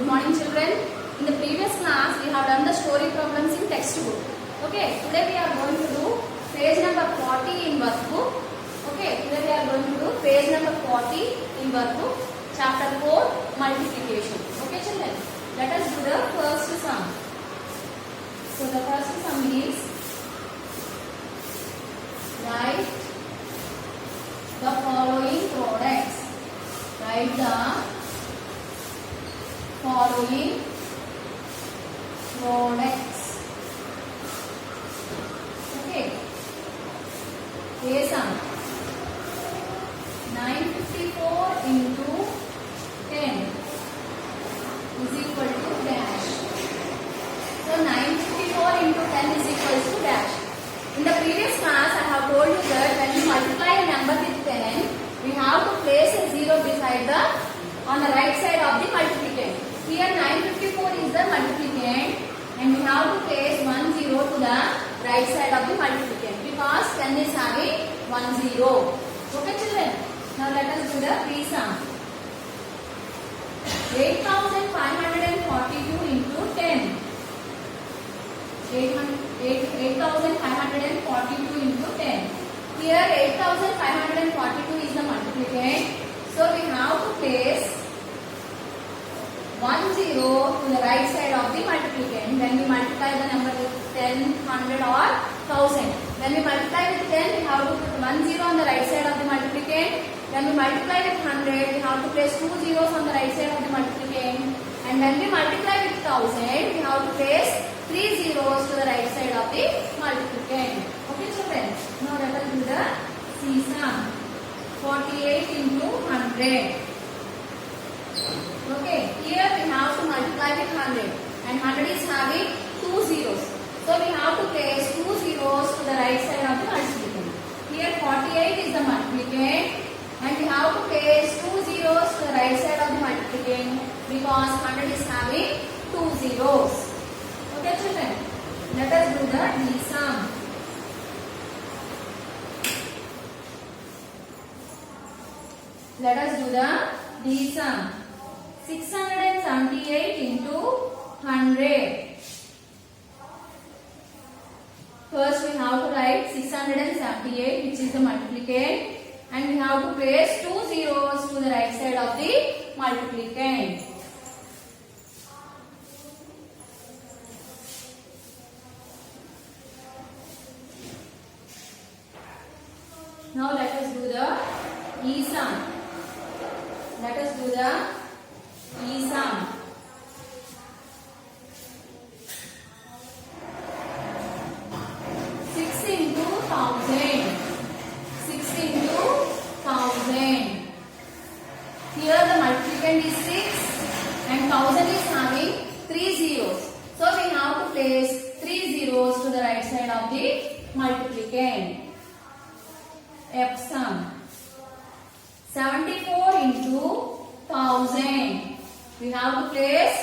Good morning, children. In the previous class, we have done the story problems in textbook. Okay, today we are going to do page number 40 in workbook. Okay, today we are going to do page number 40 in workbook, chapter 4, multiplication. Okay, children, let us do the first sum. So the first sum is write the following products. Write the following products. Okay. A sum 954 into 10 is equal to dash. So 954 into 10 is equal to dash. In the previous class, I have told you that when we multiply a number with 10, we have to place a 0 beside on the right side of the multiplicand. Here 954 is the multiplicand and we have to place 1 0 to the right side of the multiplicand because 10 is having 1 0. Okay, children. Now let us do the B sum. 8542 into 10. 8542 into 10. Here 8542 is the multiplicand. So we have to place 1 0 to the right side of the multiplicand. When we multiply the number with 10, 100 or 1000. When we multiply with 10, we have to put 1 0 on the right side of the multiplicand. When we multiply with 100, we have to place 2 zeros on the right side of the multiplicand. And when we multiply with 1000, we have to place 3 zeros to the right side of the multiplicand. Okay, children. Now let us do the C sum. 48 into 100. Okay, here we have to multiply with 100 and 100 is having 2 zeros. So we have to place 2 zeros to the right side of the multiplicand. Here 48 is the multiplicand and we have to place 2 zeros to the right side of the multiplicand because 100 is having 2 zeros. Okay, children, let us do the D sum. Let us do the D sum. 678 into 100. First we have to write 678 which is the multiplicand and we have to place 2 zeros to the right side of the multiplicand. Now let us do the E sum. Let us do the E sum. 6 into 1000. 6 into 1000. Here the multiplicand is 6 and 1000 is having 3 zeros. So we have to place 3 zeros to the right side of the multiplicand. F sum. 74 into 1000. We have to place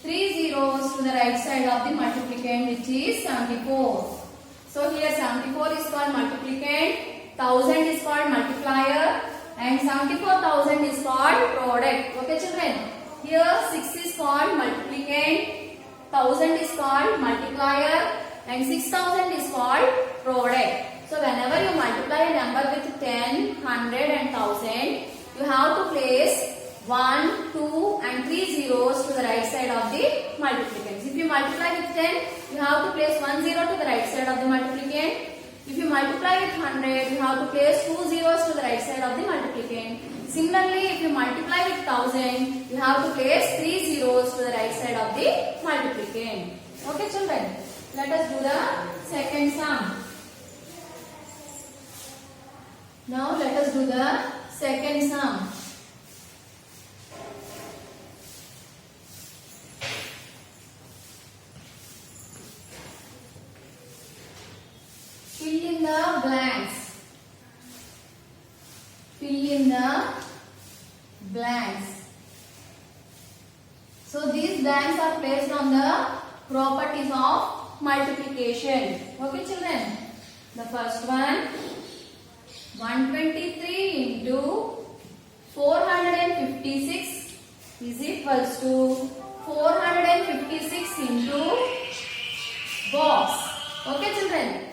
3 zeros to the right side of the multiplicand which is 74. So here 74 is called multiplicand, 1000 is called multiplier and 74,000 is called product. Okay, children. Here 6 is called multiplicand, 1000 is called multiplier and 6000 is called product. So whenever you multiply a number with 10, 100 and 1000, you have to place 1, 2 and 3 zeros to the right side of the multiplicands. If you multiply with 10, you have to place 1 zero to the right side of the multiplicand. If you multiply with 100, you have to place 2 zeros to the right side of the multiplicand. Similarly, if you multiply with 1000, you have to place 3 zeros to the right side of the multiplicand. Okay, children. Let us do the second sum. Now let us do the second sum. Fill in the blanks. Fill in the blanks. So these blanks are placed on the properties of multiplication. Okay, children. The first one. 123 into 456 is equal equals to 456 into box. Okay children,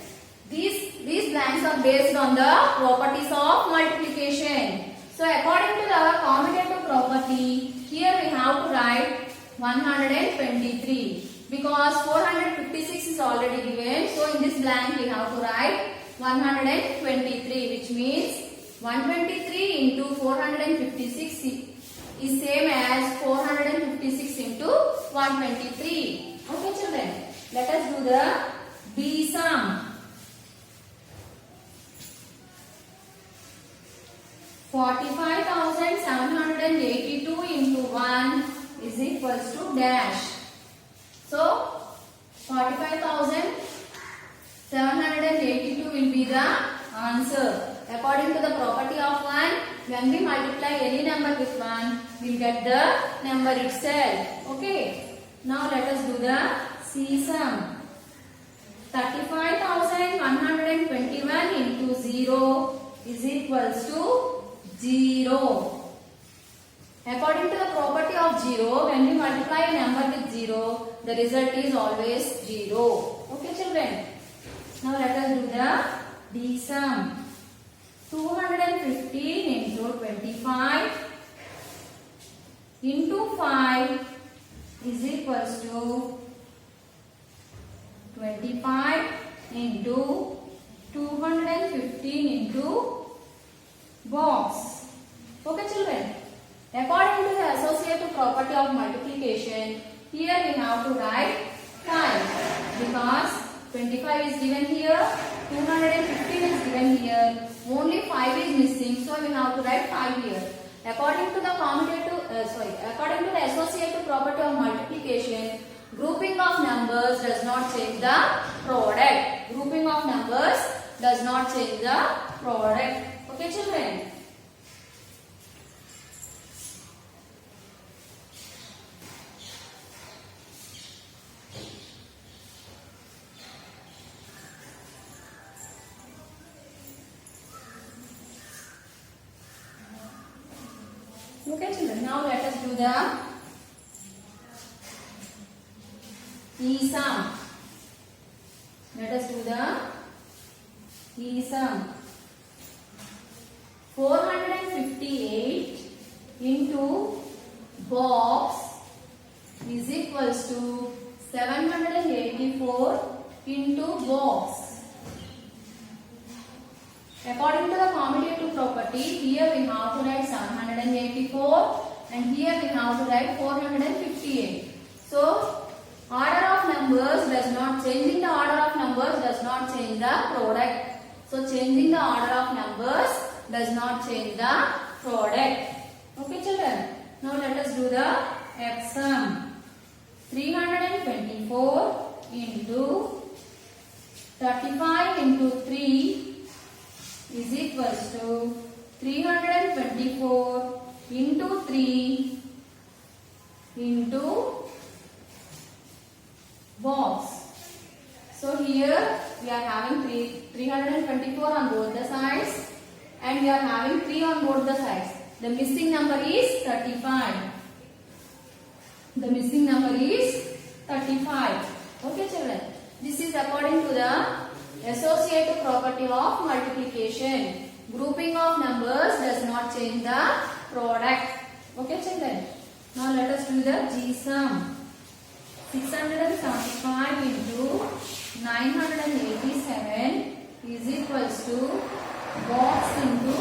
these blanks are based on the properties of multiplication. So according to the commutative property, here we have to write 123 because 456 is already given. So in this blank we have to write 123, which means 123 into 456 is same as 456 into 123. Okay children, let us do the B sum. 45,782 into 1 is equals to dash. So 45,782 will be the answer. According to the property of 1, when we multiply any number with 1, we will get the number itself. Okay. Now let us do the C sum. 35,121 into 0 is equals to 0. According to the property of 0, when we multiply a number with 0, the result is always 0. Okay children. Now let us do the D sum. 215 into 25 into 5 is equals to 25 into 215 into box. Okay children. According to the associative property of multiplication, here we have to write 5 because 25 is given here, 215 is given here, only 5 is missing, so we have to write 5 here. According to the according to the associative property of multiplication, grouping of numbers does not change the product. Grouping of numbers does not change the product. Okay children. Okay children, now let us do the E sum. Let us do the E sum. 458 into box is equals to 784 into box. According to the commutative property, here we have to write 784 and here we have to write 458. So, order of numbers does not, changing the order of numbers does not change the product. So, changing the order of numbers does not change the product. Okay children. Now let us do the F sum. 324 into 35 into 3 is equals to 324 into 3 into box. So here we are having 324 on both the sides and we are having 3 on both the sides. The missing number is 35. The missing number is 35. Okay children. This is according to the associative property of multiplication. Grouping of numbers does not change the product. Okay children. Now let us do the G sum. 675 into 987 is equals to box into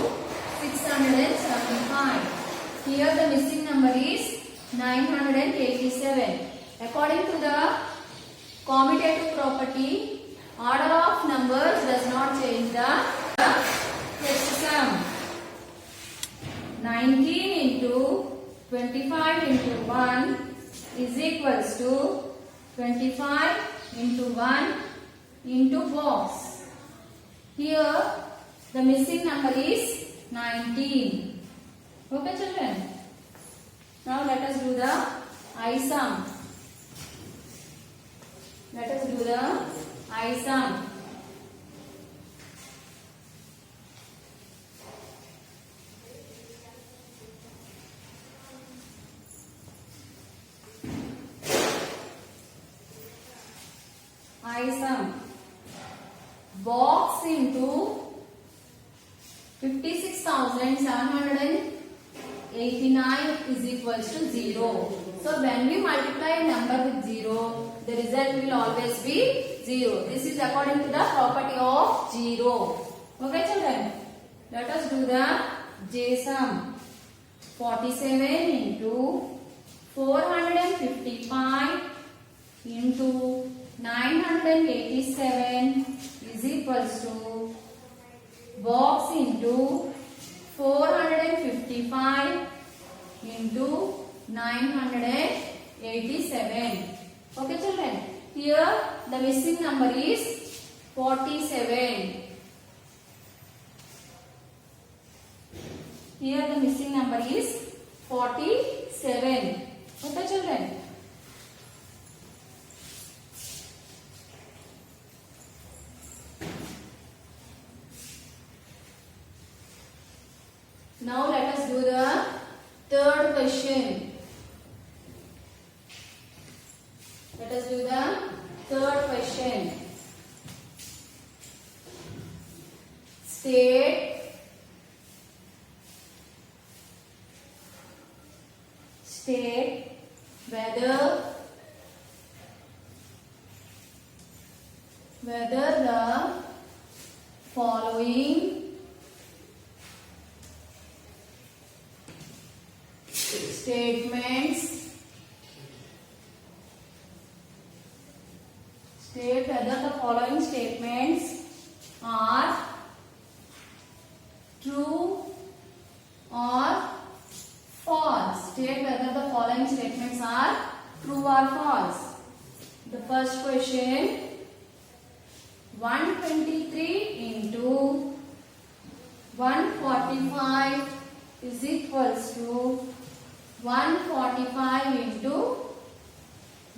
675. Here the missing number is 987. According to the commutative property, order of numbers does not change the next sum. 19 into 25 into 1 is equals to 25 into 1 into box. Here the missing number is 19. Okay children. Now let us do the I sum. Let us do the I sum. sum. Box into 56,789 is equals to 0. So when we multiply a number with 0, the result will always be 0. This is according to the property of 0. Okay children, let us do the J sum. 47 into 455 into 987 is equals to box into 455 into 987. Okay children, here the missing number is 47. Here the missing number is 47. Okay children. Now let us do the third question. Let us do the third question. State whether the following statements are true or false. State whether the following statements are true or false. The first question, 123 into 145 is equals to 145 into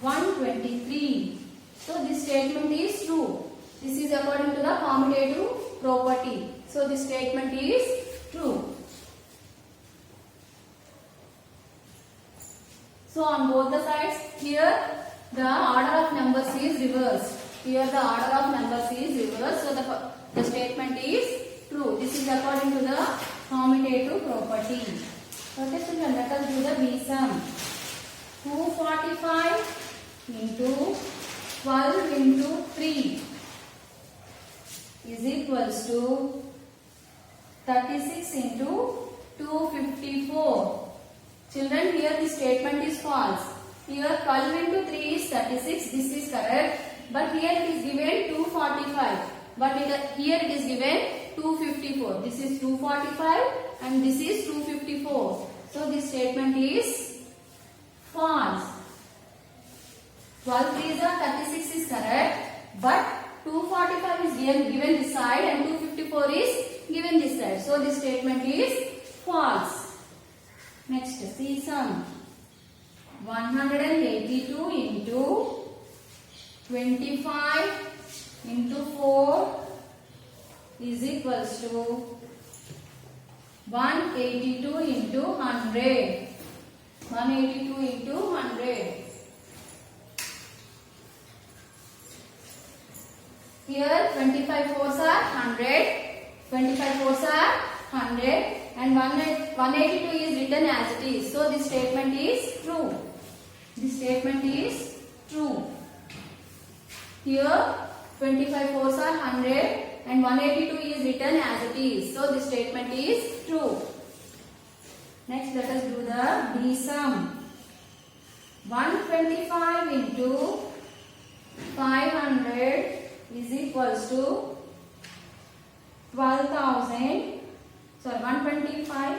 123. So this statement is true. This is according to the commutative property. So this statement is true. So on both the sides, here the order of numbers is reversed. Here the order of numbers is reversed. So the statement is true. This is according to the commutative property. Okay children, let us do the B sum. 245 into 12 into 3 is equals to 36 into 254. Children, here the statement is false. Here 12 into 3 is 36. This is correct. But here it is given 245. But here it is given 254. This is 245 and this is 254. So this statement is false. 12 3s are 36 is correct. But 245 is given this side and 254 is given this side. So this statement is false. Next, C sum. 182 into 25 into 4 is equals to 182 into 100. 182 into 100. Here 25 fours are 100. 25 fours are 100 and 182 is written as it is. So this statement is true. This statement is true. Here 25 fours are 100 and 182 is written as it is. So this statement is true. Next let us do the B sum. 125 into 500 is equals to 12,000. Sorry, 125.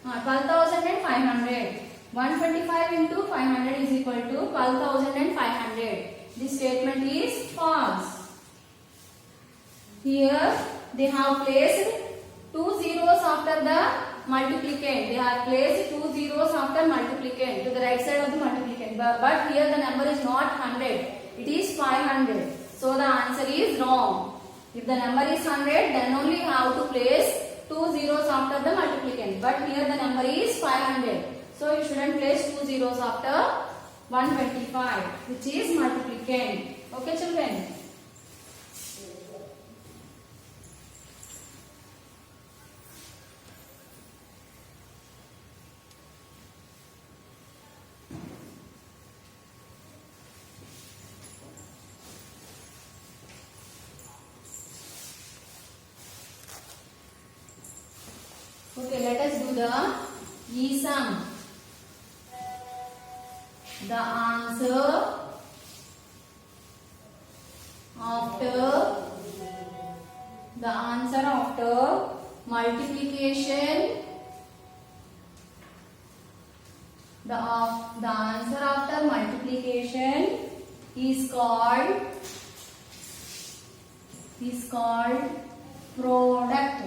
12,500. 125 into 500 is equal to 12,500. This statement is false. Here they have placed 2 zeros after the multiplicand. They have placed 2 zeros after multiplicand to the right side of the multiplicand. But here the number is not 100. It is 500. So the answer is wrong. If the number is 100, then only you have to place 2 zeros after the multiplicand. But here the number is 500. So you shouldn't place 2 zeros after 125, which is multiplicand. Okay, children. Okay, let us do the e-sum. The answer after multiplication, the answer after multiplication is called product.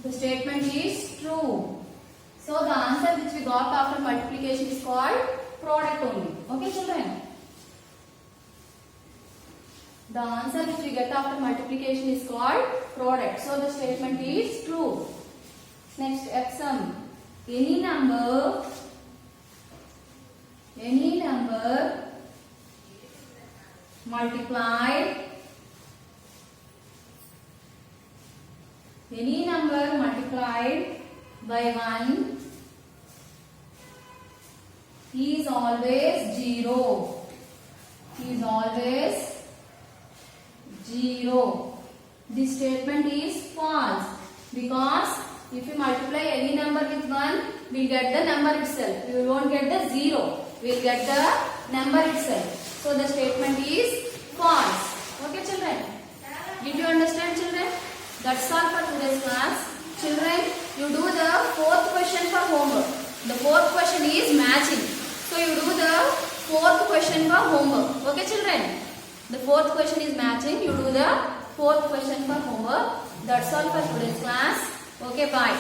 The statement is true. So the answer which we got after multiplication is called product only. Okay, children? The answer which we get after multiplication is called product. So the statement is true. Next, F-sum. Any number multiplied by 1 is always 0. This statement is false, because if you multiply any number with 1, we will get the number itself. We won't get the 0. We will get the number itself. So the statement is false. Okay, children? Did you understand, children? That's all for today's class. Children, you do the fourth question for homework. The fourth question is matching. So you do the fourth question for homework. Okay, children? The fourth question is matching. You do the fourth question for homework. That's all for today's class. Okay, bye.